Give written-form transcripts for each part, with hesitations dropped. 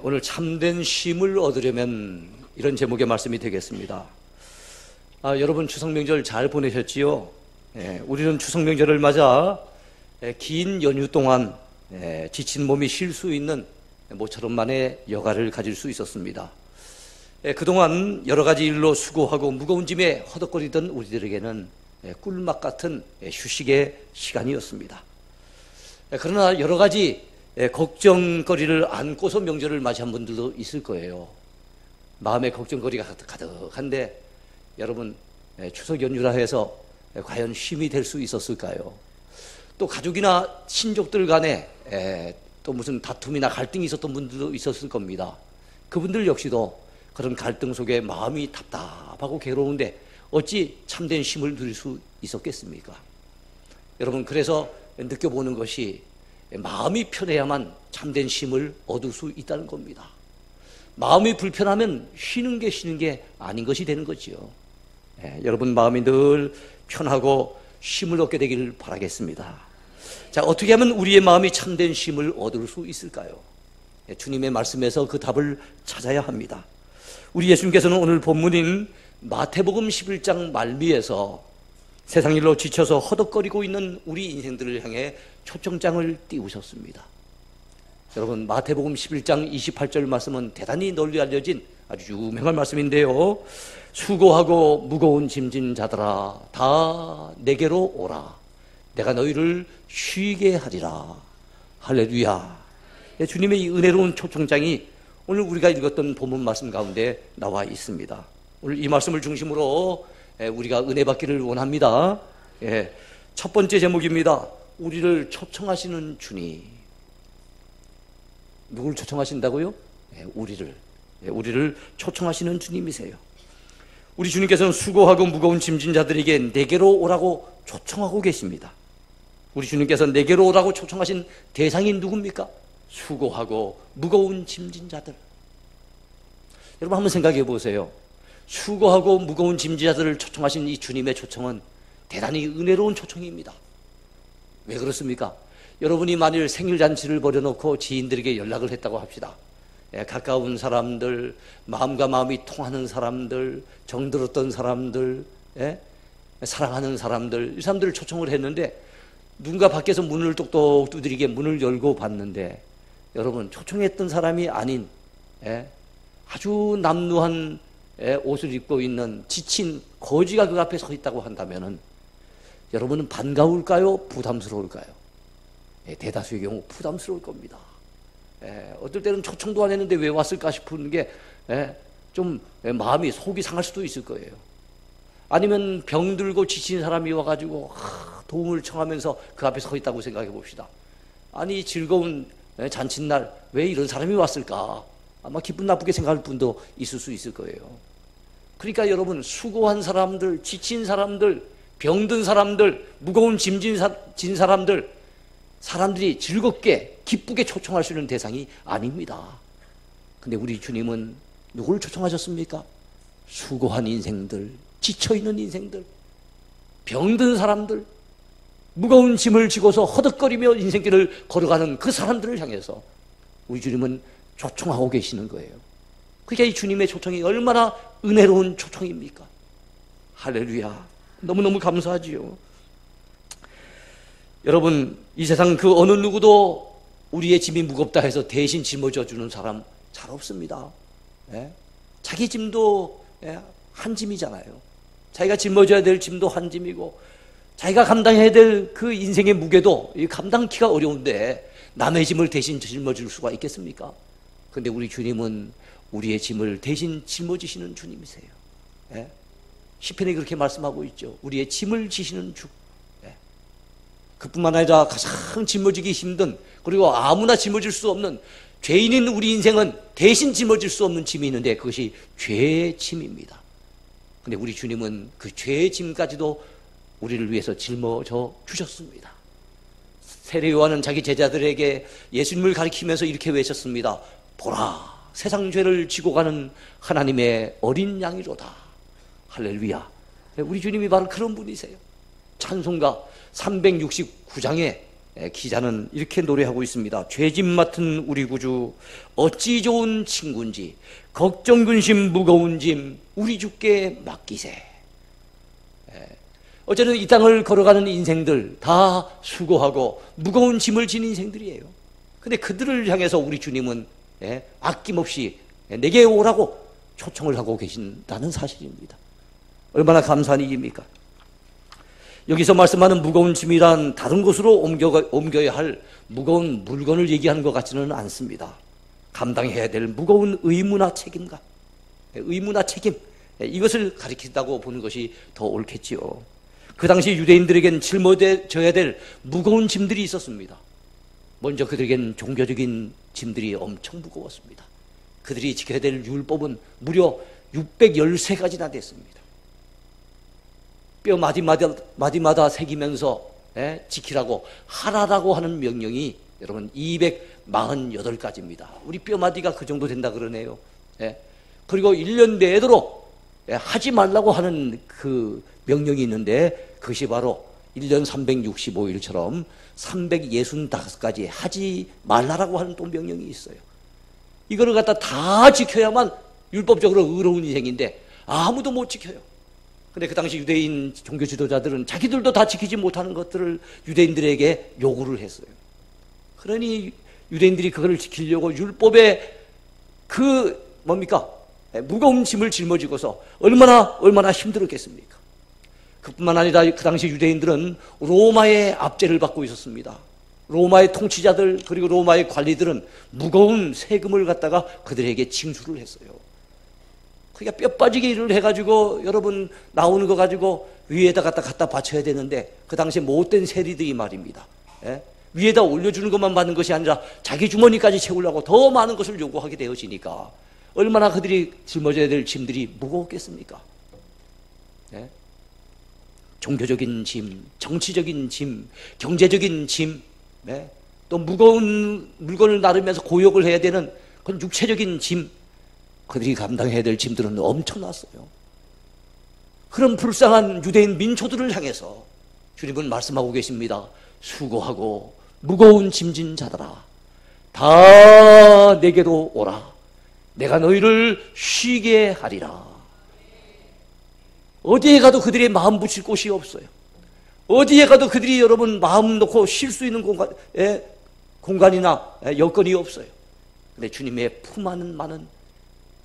오늘 참된 쉼을 얻으려면 이런 제목의 말씀이 되겠습니다. 여러분 추석 명절 잘 보내셨지요? 우리는 추석 명절을 맞아 긴 연휴 동안 지친 몸이 쉴 수 있는 모처럼만의 여가를 가질 수 있었습니다. 그동안 여러 가지 일로 수고하고 무거운 짐에 허덕거리던 우리들에게는 꿀맛 같은 휴식의 시간이었습니다. 그러나 여러 가지 걱정거리를 안고서 명절을 맞이한 분들도 있을 거예요. 마음에 걱정거리가 가득한데 여러분 추석 연휴라 해서 과연 쉼이 될 수 있었을까요? 또 가족이나 친족들 간에 또 무슨 다툼이나 갈등이 있었던 분들도 있었을 겁니다. 그분들 역시도 그런 갈등 속에 마음이 답답하고 괴로운데 어찌 참된 쉼을 누릴 수 있었겠습니까? 여러분, 그래서 느껴보는 것이 마음이 편해야만 참된 쉼을 얻을 수 있다는 겁니다. 마음이 불편하면 쉬는 게 아닌 것이 되는 거지요. 여러분 마음이 늘 편하고 쉼을 얻게 되기를 바라겠습니다. 자, 어떻게 하면 우리의 마음이 참된 쉼을 얻을 수 있을까요? 주님의 말씀에서 그 답을 찾아야 합니다. 우리 예수님께서는 오늘 본문인 마태복음 11장 말미에서 세상 일로 지쳐서 허덕거리고 있는 우리 인생들을 향해 초청장을 띄우셨습니다. 여러분, 마태복음 11장 28절 말씀은 대단히 널리 알려진 아주 유명한 말씀인데요. 수고하고 무거운 짐진 자들아 다 내게로 오라. 내가 너희를 쉬게 하리라. 할렐루야. 주님의 이 은혜로운 초청장이 오늘 우리가 읽었던 본문 말씀 가운데 나와 있습니다. 오늘 이 말씀을 중심으로 우리가 은혜 받기를 원합니다. 첫 번째 제목입니다. 우리를 초청하시는 주님. 누굴 초청하신다고요? 우리를 초청하시는 주님이세요. 우리 주님께서는 수고하고 무거운 짐진 자들에게 내게로 오라고 초청하고 계십니다. 우리 주님께서 내게로 오라고 초청하신 대상이 누굽니까? 수고하고 무거운 짐진 자들. 여러분 한번 생각해 보세요. 수고하고 무거운 짐진 자들을 초청하신 이 주님의 초청은 대단히 은혜로운 초청입니다. 왜 그렇습니까? 여러분이 만일 생일잔치를 벌여놓고 지인들에게 연락을 했다고 합시다. 가까운 사람들, 마음과 마음이 통하는 사람들, 정들었던 사람들, 사랑하는 사람들, 이 사람들을 초청을 했는데 누군가 밖에서 문을 똑똑 두드리게 문을 열고 봤는데 여러분 초청했던 사람이 아닌 아주 남루한 옷을 입고 있는 지친 거지가 그 앞에 서 있다고 한다면 여러분은 반가울까요? 부담스러울까요? 대다수의 경우 부담스러울 겁니다. 어떨 때는 초청도 안 했는데 왜 왔을까 싶은 게 좀 마음이 속이 상할 수도 있을 거예요. 아니면 병들고 지친 사람이 와가지고 도움을 청하면서 그 앞에 서 있다고 생각해 봅시다. 아니 즐거운 잔칫날 왜 이런 사람이 왔을까? 아마 기분 나쁘게 생각할 분도 있을 수 있을 거예요. 그러니까 여러분 수고한 사람들, 지친 사람들, 병든 사람들, 무거운 짐진 사람들이 즐겁게 기쁘게 초청할 수 있는 대상이 아닙니다. 근데 우리 주님은 누구를 초청하셨습니까? 수고한 인생들, 지쳐있는 인생들, 병든 사람들, 무거운 짐을 지고서 허덕거리며 인생길을 걸어가는 그 사람들을 향해서 우리 주님은 초청하고 계시는 거예요. 그러니까 이 주님의 초청이 얼마나 은혜로운 초청입니까? 할렐루야. 너무너무 감사하지요. 여러분, 이 세상 그 어느 누구도 우리의 짐이 무겁다 해서 대신 짊어져 주는 사람 잘 없습니다. 자기 짐도 한 짐이잖아요. 자기가 짊어져야 될 짐도 한 짐이고 자기가 감당해야 될 그 인생의 무게도 감당키가 어려운데 남의 짐을 대신 짊어질 수가 있겠습니까? 그런데 우리 주님은 우리의 짐을 대신 짊어지시는 주님이세요. 시편이 그렇게 말씀하고 있죠. 우리의 짐을 지시는 주. 그뿐만 아니라 가장 짊어지기 힘든, 그리고 아무나 짊어질 수 없는, 죄인인 우리 인생은 대신 짊어질 수 없는 짐이 있는데 그것이 죄의 짐입니다. 근데 우리 주님은 그 죄의 짐까지도 우리를 위해서 짊어져 주셨습니다. 세례 요한은 자기 제자들에게 예수님을 가리키면서 이렇게 외쳤습니다. 보라, 세상 죄를 지고 가는 하나님의 어린 양이로다. 할렐루야. 우리 주님이 바로 그런 분이세요. 찬송가 369장에 기자는 이렇게 노래하고 있습니다. 죄짐 맡은 우리 구주 어찌 좋은 친구인지 걱정 근심 무거운 짐 우리 주께 맡기세. 어쨌든 이 땅을 걸어가는 인생들 다 수고하고 무거운 짐을 진 인생들이에요. 근데 그들을 향해서 우리 주님은 아낌없이 내게 오라고 초청을 하고 계신다는 사실입니다. 얼마나 감사한 일입니까? 여기서 말씀하는 무거운 짐이란 다른 곳으로 옮겨야 할 무거운 물건을 얘기하는 것 같지는 않습니다. 감당해야 될 무거운 의무나 책임감, 의무나 책임, 이것을 가리킨다고 보는 것이 더 옳겠지요. 그 당시 유대인들에겐 짊어져야 될 무거운 짐들이 있었습니다. 먼저 그들에겐 종교적인 짐들이 엄청 무거웠습니다. 그들이 지켜야 될 율법은 무려 613가지나 됐습니다. 뼈 마디마다 새기면서 지키라고 하라라고 하는 명령이 여러분 248가지입니다. 우리 뼈 마디가 그 정도 된다 그러네요. 그리고 1년 내도록 하지 말라고 하는 그 명령이 있는데 그것이 바로 1년 365일처럼 365가지 하지 말라라고 하는 또 명령이 있어요. 이거를 갖다 다 지켜야만 율법적으로 의로운 인생인데 아무도 못 지켜요. 근데 그 당시 유대인 종교 지도자들은 자기들도 다 지키지 못하는 것들을 유대인들에게 요구를 했어요. 그러니 유대인들이 그거를 지키려고 율법에 무거운 짐을 짊어지고서 얼마나 힘들었겠습니까? 그뿐만 아니라 그 당시 유대인들은 로마의 압제를 받고 있었습니다. 로마의 통치자들 그리고 로마의 관리들은 무거운 세금을 갖다가 그들에게 징수를 했어요. 그러니까 뼈 빠지게 일을 해가지고 여러분 나오는 거 가지고 위에다 갖다 바쳐야 되는데 그 당시에 못된 세리들이 말입니다. 위에다 올려주는 것만 받는 것이 아니라 자기 주머니까지 채우려고 더 많은 것을 요구하게 되어지니까 얼마나 그들이 짊어져야 될 짐들이 무거웠겠습니까? 종교적인 짐, 정치적인 짐, 경제적인 짐, 또 무거운 물건을 나르면서 고역을 해야 되는 그런 육체적인 짐, 그들이 감당해야 될 짐들은 엄청났어요. 그런 불쌍한 유대인 민초들을 향해서 주님은 말씀하고 계십니다. 수고하고 무거운 짐진 자들아 다 내게로 오라. 내가 너희를 쉬게 하리라. 어디에 가도 그들의 마음 붙일 곳이 없어요. 어디에 가도 그들이 여러분 마음 놓고 쉴 수 있는 공간이나 여건이 없어요. 근데 주님의 품 안은 많은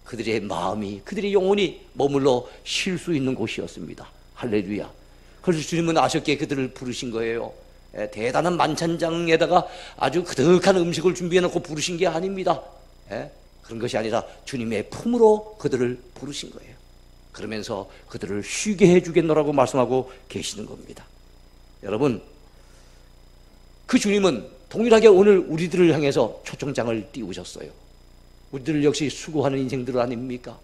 그들의 마음이, 그들의 영혼이 머물러 쉴 수 있는 곳이었습니다. 할렐루야. 그래서 주님은 아셨기에 그들을 부르신 거예요. 대단한 만찬장에다가 아주 그득한 음식을 준비해놓고 부르신 게 아닙니다. 그런 것이 아니라 주님의 품으로 그들을 부르신 거예요. 그러면서 그들을 쉬게 해주겠노라고 말씀하고 계시는 겁니다. 여러분, 그 주님은 동일하게 오늘 우리들을 향해서 초청장을 띄우셨어요. 우리들 역시 수고하는 인생들 아닙니까?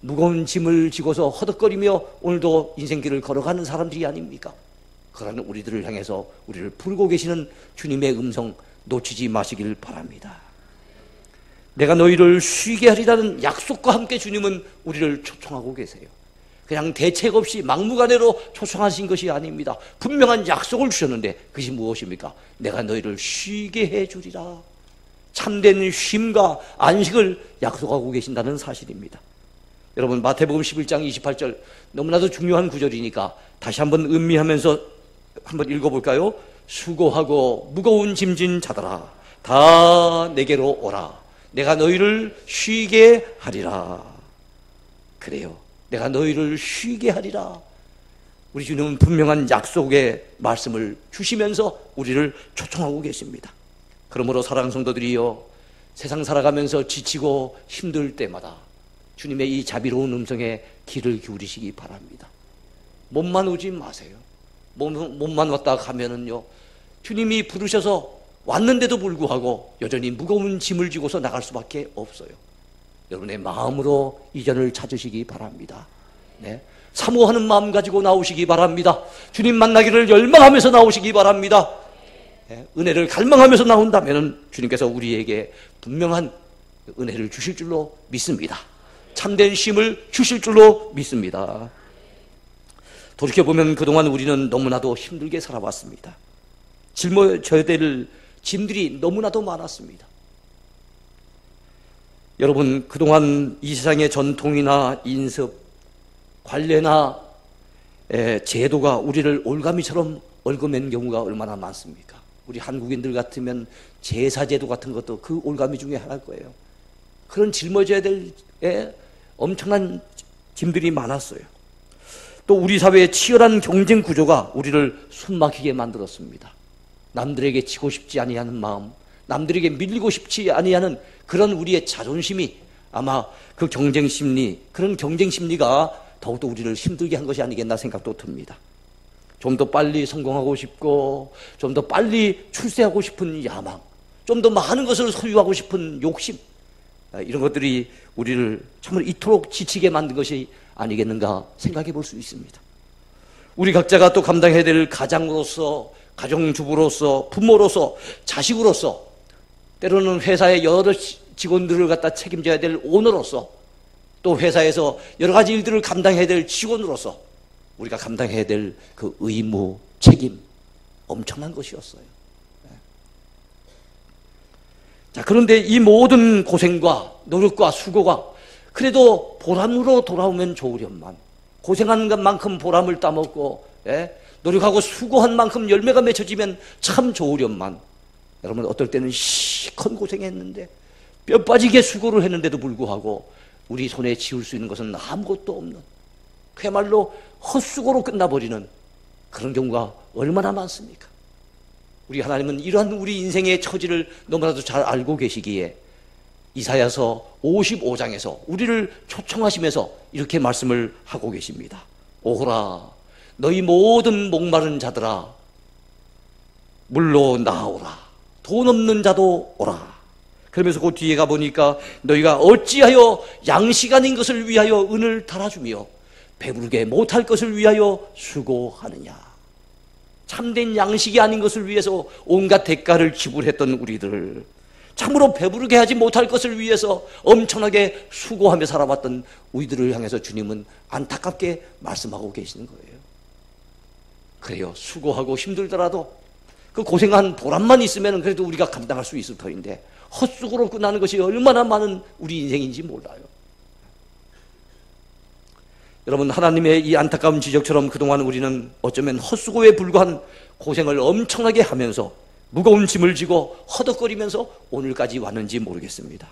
무거운 짐을 지고서 허덕거리며 오늘도 인생길을 걸어가는 사람들이 아닙니까? 그러한 우리들을 향해서 우리를 부르고 계시는 주님의 음성 놓치지 마시길 바랍니다. 내가 너희를 쉬게 하리라는 약속과 함께 주님은 우리를 초청하고 계세요. 그냥 대책 없이 막무가내로 초청하신 것이 아닙니다. 분명한 약속을 주셨는데 그것이 무엇입니까? 내가 너희를 쉬게 해주리라. 참된 쉼과 안식을 약속하고 계신다는 사실입니다. 여러분 마태복음 11장 28절 너무나도 중요한 구절이니까 다시 한번 음미하면서 한번 읽어볼까요? 수고하고 무거운 짐진 자들아 다 내게로 오라. 내가 너희를 쉬게 하리라. 그래요. 내가 너희를 쉬게 하리라. 우리 주님은 분명한 약속의 말씀을 주시면서 우리를 초청하고 계십니다. 그러므로 사랑하는 성도들이여, 세상 살아가면서 지치고 힘들 때마다 주님의 이 자비로운 음성에 귀를 기울이시기 바랍니다. 몸만 오지 마세요. 몸만 왔다 가면은요, 주님이 부르셔서 왔는데도 불구하고 여전히 무거운 짐을 지고서 나갈 수밖에 없어요. 여러분의 마음으로 이전을 찾으시기 바랍니다. 사모하는 마음 가지고 나오시기 바랍니다. 주님 만나기를 열망하면서 나오시기 바랍니다. 은혜를 갈망하면서 나온다면 주님께서 우리에게 분명한 은혜를 주실 줄로 믿습니다. 참된 쉼을 주실 줄로 믿습니다. 돌이켜보면 그동안 우리는 너무나도 힘들게 살아왔습니다. 짊어져야 될 짐들이 너무나도 많았습니다. 여러분, 그동안 이 세상의 전통이나 인습, 관례나 제도가 우리를 올가미처럼 얽어맨 경우가 얼마나 많습니까? 우리 한국인들 같으면 제사제도 같은 것도 그 올가미 중에 하나일 거예요. 그런 짊어져야 될 엄청난 짐들이 많았어요. 또 우리 사회의 치열한 경쟁 구조가 우리를 숨막히게 만들었습니다. 남들에게 지고 싶지 아니하는 마음, 남들에게 밀리고 싶지 아니하는 그런 우리의 자존심이 아마 그 경쟁 심리, 그런 경쟁 심리가 더욱더 우리를 힘들게 한 것이 아니겠나 생각도 듭니다. 좀 더 빨리 성공하고 싶고, 좀 더 빨리 출세하고 싶은 야망, 좀 더 많은 것을 소유하고 싶은 욕심, 이런 것들이 우리를 정말 이토록 지치게 만든 것이 아니겠는가 생각해 볼 수 있습니다. 우리 각자가 또 감당해야 될 가장으로서, 가정주부로서, 부모로서, 자식으로서, 때로는 회사의 여러 직원들을 갖다 책임져야 될 오너로서, 또 회사에서 여러 가지 일들을 감당해야 될 직원으로서 우리가 감당해야 될 그 의무, 책임, 엄청난 것이었어요. 자, 그런데 이 모든 고생과 노력과 수고가 그래도 보람으로 돌아오면 좋으련만, 고생한 것만큼 보람을 따먹고 노력하고 수고한 만큼 열매가 맺혀지면 참 좋으련만, 여러분 어떨 때는 시큰 고생했는데 뼈 빠지게 수고를 했는데도 불구하고 우리 손에 지울 수 있는 것은 아무것도 없는, 그야말로 헛수고로 끝나버리는 그런 경우가 얼마나 많습니까? 우리 하나님은 이러한 우리 인생의 처지를 너무나도 잘 알고 계시기에 이사야서 55장에서 우리를 초청하시면서 이렇게 말씀을 하고 계십니다. 오호라, 너희 모든 목마른 자들아, 물로 나오라. 돈 없는 자도 오라. 그러면서 그 뒤에 가보니까 너희가 어찌하여 양식 아닌 것을 위하여 은을 달아주며 배부르게 못할 것을 위하여 수고하느냐. 참된 양식이 아닌 것을 위해서 온갖 대가를 지불했던 우리들, 참으로 배부르게 하지 못할 것을 위해서 엄청나게 수고하며 살아왔던 우리들을 향해서 주님은 안타깝게 말씀하고 계시는 거예요. 그래요, 수고하고 힘들더라도 그 고생한 보람만 있으면 그래도 우리가 감당할 수 있을 터인데 헛수고로 끝나는 것이 얼마나 많은 우리 인생인지 몰라요. 여러분, 하나님의 이 안타까운 지적처럼 그동안 우리는 어쩌면 헛수고에 불과한 고생을 엄청나게 하면서 무거운 짐을 지고 허덕거리면서 오늘까지 왔는지 모르겠습니다.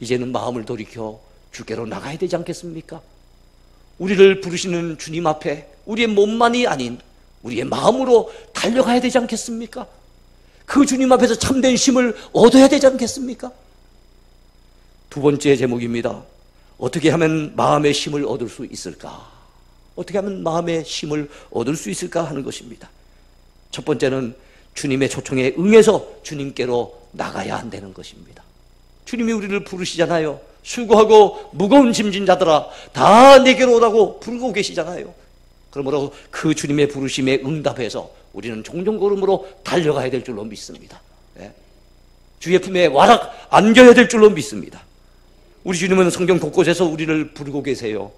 이제는 마음을 돌이켜 주께로 나가야 되지 않겠습니까? 우리를 부르시는 주님 앞에 우리의 몸만이 아닌 우리의 마음으로 달려가야 되지 않겠습니까? 그 주님 앞에서 참된 힘을 얻어야 되지 않겠습니까? 두 번째 제목입니다. 어떻게 하면 마음의 힘을 얻을 수 있을까? 어떻게 하면 마음의 힘을 얻을 수 있을까 하는 것입니다. 첫 번째는 주님의 초청에 응해서 주님께로 나가야 한다는 것입니다. 주님이 우리를 부르시잖아요. 수고하고 무거운 짐진 자들아 다 내게로 오라고 부르고 계시잖아요. 그러므로 그 주님의 부르심에 응답해서 우리는 종종 걸음으로 달려가야 될 줄로 믿습니다. 주의 품에 와락 안겨야 될 줄로 믿습니다. 우리 주님은 성경 곳곳에서 우리를 부르고 계세요.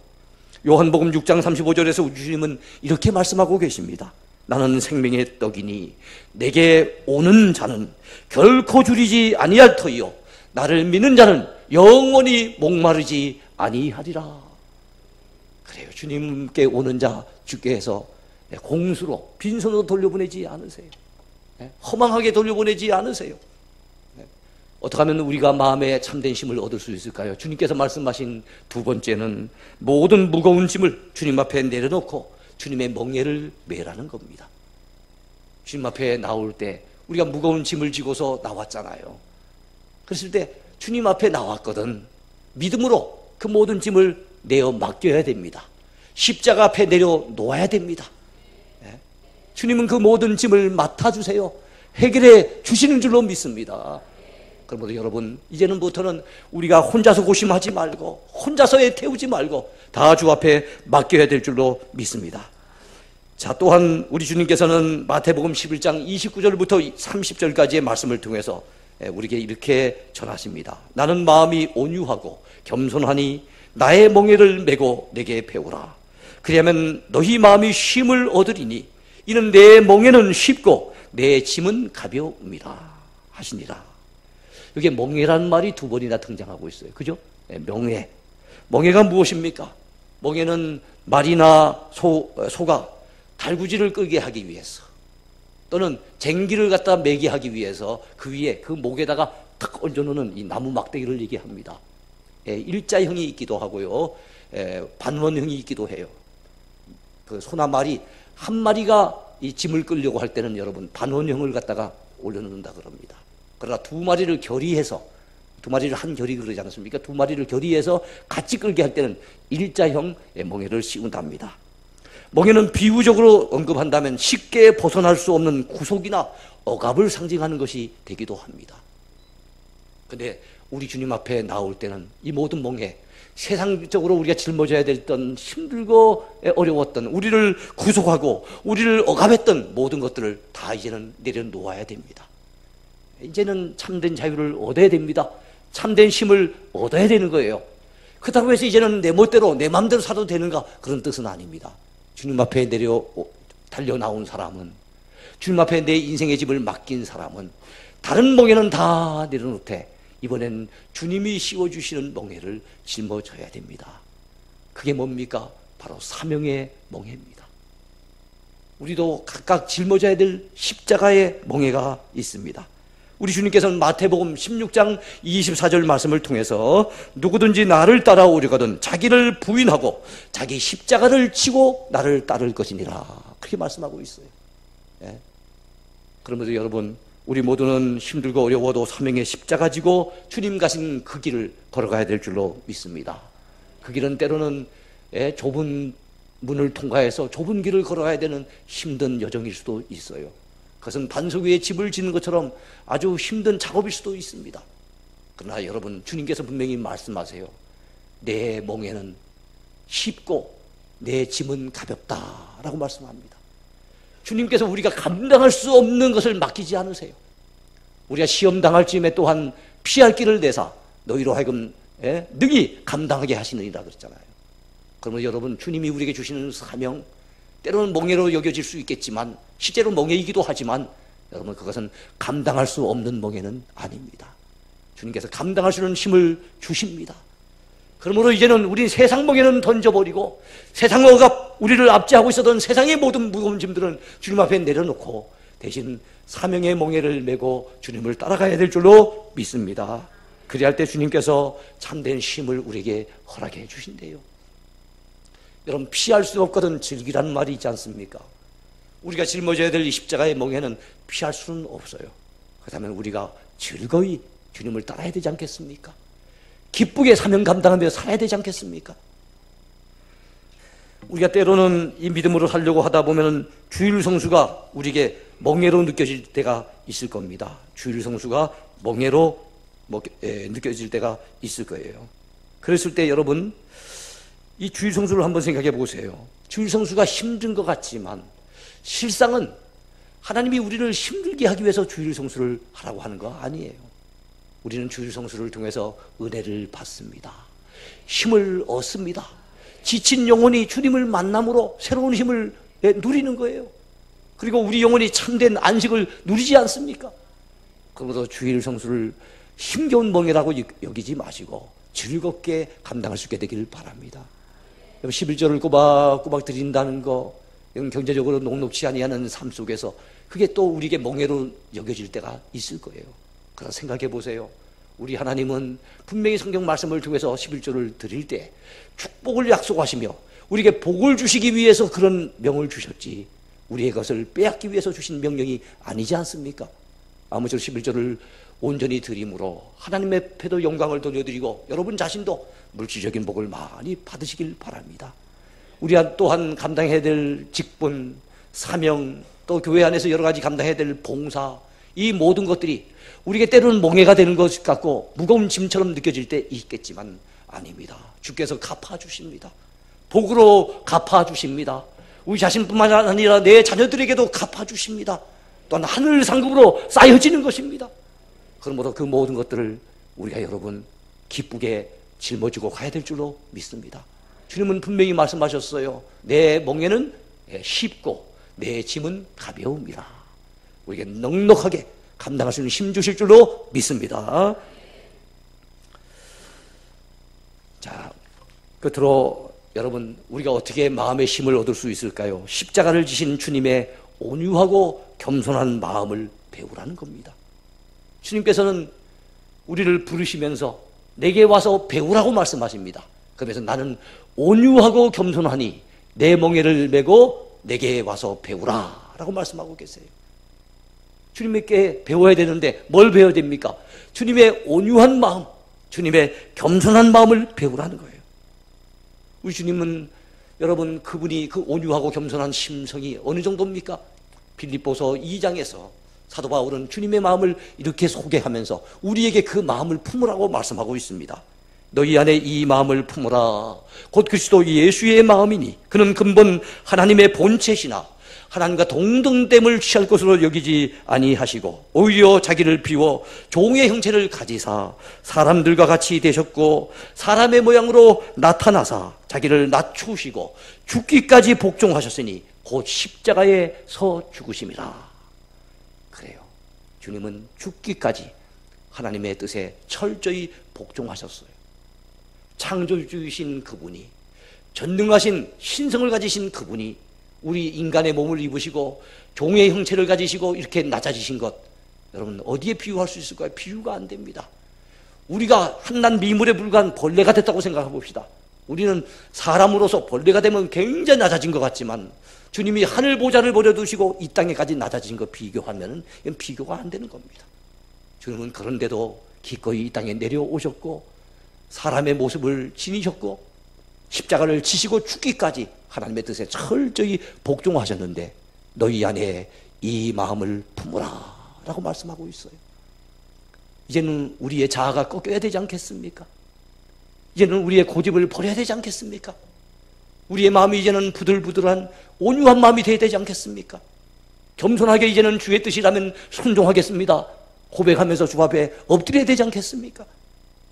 요한복음 6장 35절에서 우리 주님은 이렇게 말씀하고 계십니다. 나는 생명의 떡이니 내게 오는 자는 결코 줄이지 아니할 터이요 나를 믿는 자는 영원히 목마르지 아니하리라. 그래요, 주님께 오는 자 주께서 공수로 빈손으로 돌려보내지 않으세요. 허망하게 돌려보내지 않으세요. 어떻게 하면 우리가 마음에 참된 힘을 얻을 수 있을까요? 주님께서 말씀하신 두 번째는 모든 무거운 짐을 주님 앞에 내려놓고 주님의 멍에를 매라는 겁니다. 주님 앞에 나올 때 우리가 무거운 짐을 지고서 나왔잖아요. 그랬을 때 주님 앞에 나왔거든 믿음으로 그 모든 짐을 내어 맡겨야 됩니다. 십자가 앞에 내려놓아야 됩니다. 주님은 그 모든 짐을 맡아주세요. 해결해 주시는 줄로 믿습니다. 그러므로 여러분, 이제는부터는 우리가 혼자서 고심하지 말고 혼자서 애태우지 말고 다 주 앞에 맡겨야 될 줄로 믿습니다. 자, 또한 우리 주님께서는 마태복음 11장 29절부터 30절까지의 말씀을 통해서 우리에게 이렇게 전하십니다. 나는 마음이 온유하고 겸손하니 나의 멍에를 메고 내게 배우라. 그리하면 너희 마음이 쉼을 얻으리니 이는 내 멍에는 쉽고 내 짐은 가벼움이라 하시니라. 여기에 멍에라는 말이 두 번이나 등장하고 있어요. 그죠? 네, 명예. 멍에가 무엇입니까? 멍에는 말이나 소가 달구지를 끌게 하기 위해서 또는 쟁기를 갖다 매게 하기 위해서 그 위에 그 목에다가 탁 얹어놓는 이 나무 막대기를 얘기합니다. 일자형이 있기도 하고요, 반원형이 있기도 해요. 그 소나 말이 한 마리가 이 짐을 끌려고 할 때는 여러분 반원형을 갖다가 올려놓는다 그럽니다. 그러나 두 마리를 결의해서, 두 마리를 한 결의 그러지 않습니까? 두 마리를 결의해서 같이 끌게 할 때는 일자형 멍에를 씌운답니다. 멍에는 비유적으로 언급한다면 쉽게 벗어날 수 없는 구속이나 억압을 상징하는 것이 되기도 합니다. 근데 우리 주님 앞에 나올 때는 이 모든 멍에, 세상적으로 우리가 짊어져야 됐던 힘들고 어려웠던, 우리를 구속하고 우리를 억압했던 모든 것들을 다 이제는 내려놓아야 됩니다. 이제는 참된 자유를 얻어야 됩니다. 참된 힘을 얻어야 되는 거예요. 그렇다고 해서 이제는 내 멋대로 내 마음대로 살아도 되는가, 그런 뜻은 아닙니다. 주님 앞에 달려 나온 사람은, 주님 앞에 내 인생의 집을 맡긴 사람은 다른 멍에는 다 내려놓되 이번엔 주님이 씌워주시는 멍에를 짊어져야 됩니다. 그게 뭡니까? 바로 사명의 멍에입니다. 우리도 각각 짊어져야 될 십자가의 멍에가 있습니다. 우리 주님께서는 마태복음 16장 24절 말씀을 통해서 누구든지 나를 따라오려거든 자기를 부인하고 자기 십자가를 지고 나를 따를 것이니라, 그렇게 말씀하고 있어요. 예. 그러면서 여러분, 우리 모두는 힘들고 어려워도 사명의 십자가 지고 주님 가신 그 길을 걸어가야 될 줄로 믿습니다. 그 길은 때로는 좁은 문을 통과해서 좁은 길을 걸어가야 되는 힘든 여정일 수도 있어요. 그것은 반석 위에 집을 짓는 것처럼 아주 힘든 작업일 수도 있습니다. 그러나 여러분, 주님께서 분명히 말씀하세요. 내 멍에는 쉽고 내 짐은 가볍다라고 말씀합니다. 주님께서 우리가 감당할 수 없는 것을 맡기지 않으세요. 우리가 시험 당할 즈음에 또한 피할 길을 내사 너희로 하여금 능히 감당하게 하시느니라 그랬잖아요. 그러면 여러분, 주님이 우리에게 주시는 사명, 때로는 멍에로 여겨질 수 있겠지만 실제로 멍에이기도 하지만 여러분, 그것은 감당할 수 없는 멍에는 아닙니다. 주님께서 감당할 수 있는 힘을 주십니다. 그러므로 이제는 우리 세상 멍에는 던져버리고 세상 억압, 우리를 압제하고 있었던 세상의 모든 무거운 짐들은 주님 앞에 내려놓고 대신 사명의 멍에를 메고 주님을 따라가야 될 줄로 믿습니다. 그리할 때 주님께서 참된 힘을 우리에게 허락해 주신대요. 여러분, 피할 수 없거든 즐기라는 말이 있지 않습니까? 우리가 짊어져야 될 이 십자가의 멍에는 피할 수는 없어요. 그렇다면 우리가 즐거이 주님을 따라야 되지 않겠습니까? 기쁘게 사명 감당하며 살아야 되지 않겠습니까? 우리가 때로는 이 믿음으로 살려고 하다 보면 주일 성수가 우리에게 멍에로 느껴질 때가 있을 겁니다. 주일 성수가 멍에로 느껴질 때가 있을 거예요. 그랬을 때 여러분, 이 주일 성수를 한번 생각해 보세요. 주일 성수가 힘든 것 같지만 실상은 하나님이 우리를 힘들게 하기 위해서 주일 성수를 하라고 하는 거 아니에요. 우리는 주일 성수를 통해서 은혜를 받습니다. 힘을 얻습니다. 지친 영혼이 주님을 만남으로 새로운 힘을 누리는 거예요. 그리고 우리 영혼이 참된 안식을 누리지 않습니까? 그러므로 주일 성수를 힘겨운 멍에라고 여기지 마시고 즐겁게 감당할 수 있게 되기를 바랍니다. 11절을 꼬박꼬박 드린다는 거, 경제적으로 녹록치 아니하는 삶 속에서 그게 또 우리에게 멍에로 여겨질 때가 있을 거예요. 그러나 생각해 보세요. 우리 하나님은 분명히 성경 말씀을 통해서 11조를 드릴 때 축복을 약속하시며 우리에게 복을 주시기 위해서 그런 명을 주셨지 우리의 것을 빼앗기 위해서 주신 명령이 아니지 않습니까? 아무쪼록 11조를 온전히 드림으로 하나님 앞에도 영광을 돌려드리고 여러분 자신도 물질적인 복을 많이 받으시길 바랍니다. 우리 또한 감당해야 될 직분, 사명, 또 교회 안에서 여러 가지 감당해야 될 봉사, 이 모든 것들이 우리에게 때로는 멍해가 되는 것 같고 무거운 짐처럼 느껴질 때 있겠지만 아닙니다. 주께서 갚아주십니다. 복으로 갚아주십니다. 우리 자신뿐만 아니라 내 자녀들에게도 갚아주십니다. 또한 하늘 상급으로 쌓여지는 것입니다. 그러므로 그 모든 것들을 우리가 여러분 기쁘게 짊어지고 가야 될 줄로 믿습니다. 주님은 분명히 말씀하셨어요. 내 멍에는 쉽고 내 짐은 가벼움이라. 우리에게 넉넉하게 감당할 수 있는 힘 주실 줄로 믿습니다. 자, 끝으로 여러분, 우리가 어떻게 마음의 힘을 얻을 수 있을까요? 십자가를 지신 주님의 온유하고 겸손한 마음을 배우라는 겁니다. 주님께서는 우리를 부르시면서 내게 와서 배우라고 말씀하십니다. 그러면서 나는 온유하고 겸손하니 내 멍에를 메고 내게 와서 배우라 라고 말씀하고 계세요. 주님께 배워야 되는데 뭘 배워야 됩니까? 주님의 온유한 마음, 주님의 겸손한 마음을 배우라는 거예요. 우리 주님은 여러분, 그분이 그 온유하고 겸손한 심성이 어느 정도입니까? 빌립보서 2장에서 사도 바울은 주님의 마음을 이렇게 소개하면서 우리에게 그 마음을 품으라고 말씀하고 있습니다. 너희 안에 이 마음을 품으라. 곧 그리스도 예수의 마음이니 그는 근본 하나님의 본체시나 하나님과 동등됨을 취할 것으로 여기지 아니하시고 오히려 자기를 비워 종의 형체를 가지사 사람들과 같이 되셨고 사람의 모양으로 나타나사 자기를 낮추시고 죽기까지 복종하셨으니 곧 십자가에 서 죽으심이라. 그래요. 주님은 죽기까지 하나님의 뜻에 철저히 복종하셨어요. 창조주이신 그분이, 전능하신 신성을 가지신 그분이 우리 인간의 몸을 입으시고 종의 형체를 가지시고 이렇게 낮아지신 것, 여러분 어디에 비유할 수 있을까요? 비유가 안 됩니다. 우리가 한낱 미물에 불과한 벌레가 됐다고 생각해 봅시다. 우리는 사람으로서 벌레가 되면 굉장히 낮아진 것 같지만 주님이 하늘 보좌를 버려두시고 이 땅에까지 낮아진 거 비교하면 이건 비교가 안 되는 겁니다. 주님은 그런데도 기꺼이 이 땅에 내려오셨고 사람의 모습을 지니셨고 십자가를 지시고 죽기까지 하나님의 뜻에 철저히 복종하셨는데 너희 안에 이 마음을 품으라 라고 말씀하고 있어요. 이제는 우리의 자아가 꺾여야 되지 않겠습니까? 이제는 우리의 고집을 버려야 되지 않겠습니까? 우리의 마음이 이제는 부들부들한 온유한 마음이 되어야 되지 않겠습니까? 겸손하게 이제는 주의 뜻이라면 순종하겠습니다 고백하면서 주 앞에 엎드려야 되지 않겠습니까?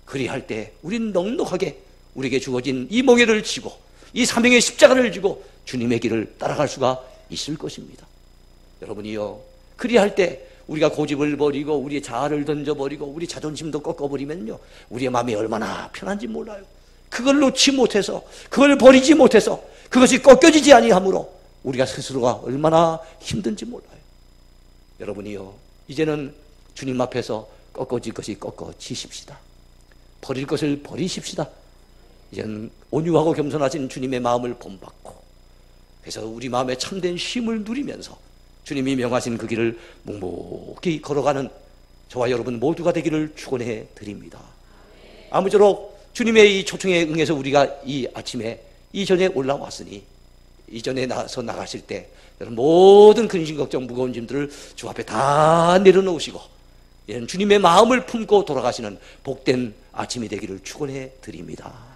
그리할 때 우리는 넉넉하게 우리에게 주어진 이 멍에를 지고 이 사명의 십자가를 지고 주님의 길을 따라갈 수가 있을 것입니다. 여러분이요, 그리할 때 우리가 고집을 버리고 우리의 자아를 던져버리고 우리 자존심도 꺾어버리면요, 우리의 마음이 얼마나 편한지 몰라요. 그걸 놓지 못해서, 그걸 버리지 못해서, 그것이 꺾여지지 아니하므로 우리가 스스로가 얼마나 힘든지 몰라요. 여러분이요, 이제는 주님 앞에서 꺾어질 것이 꺾어지십시다. 버릴 것을 버리십시다. 이제는 온유하고 겸손하신 주님의 마음을 본받고, 그래서 우리 마음에 참된 쉼을 누리면서 주님이 명하신 그 길을 묵묵히 걸어가는 저와 여러분 모두가 되기를 축원해 드립니다. 아무쪼록 주님의 이 초청에 응해서 우리가 이 아침에 이전에 올라왔으니 이전에 나서 나가실 때 여러분 모든 근심 걱정 무거운 짐들을 주 앞에 다 내려놓으시고 이런 주님의 마음을 품고 돌아가시는 복된 아침이 되기를 축원해 드립니다.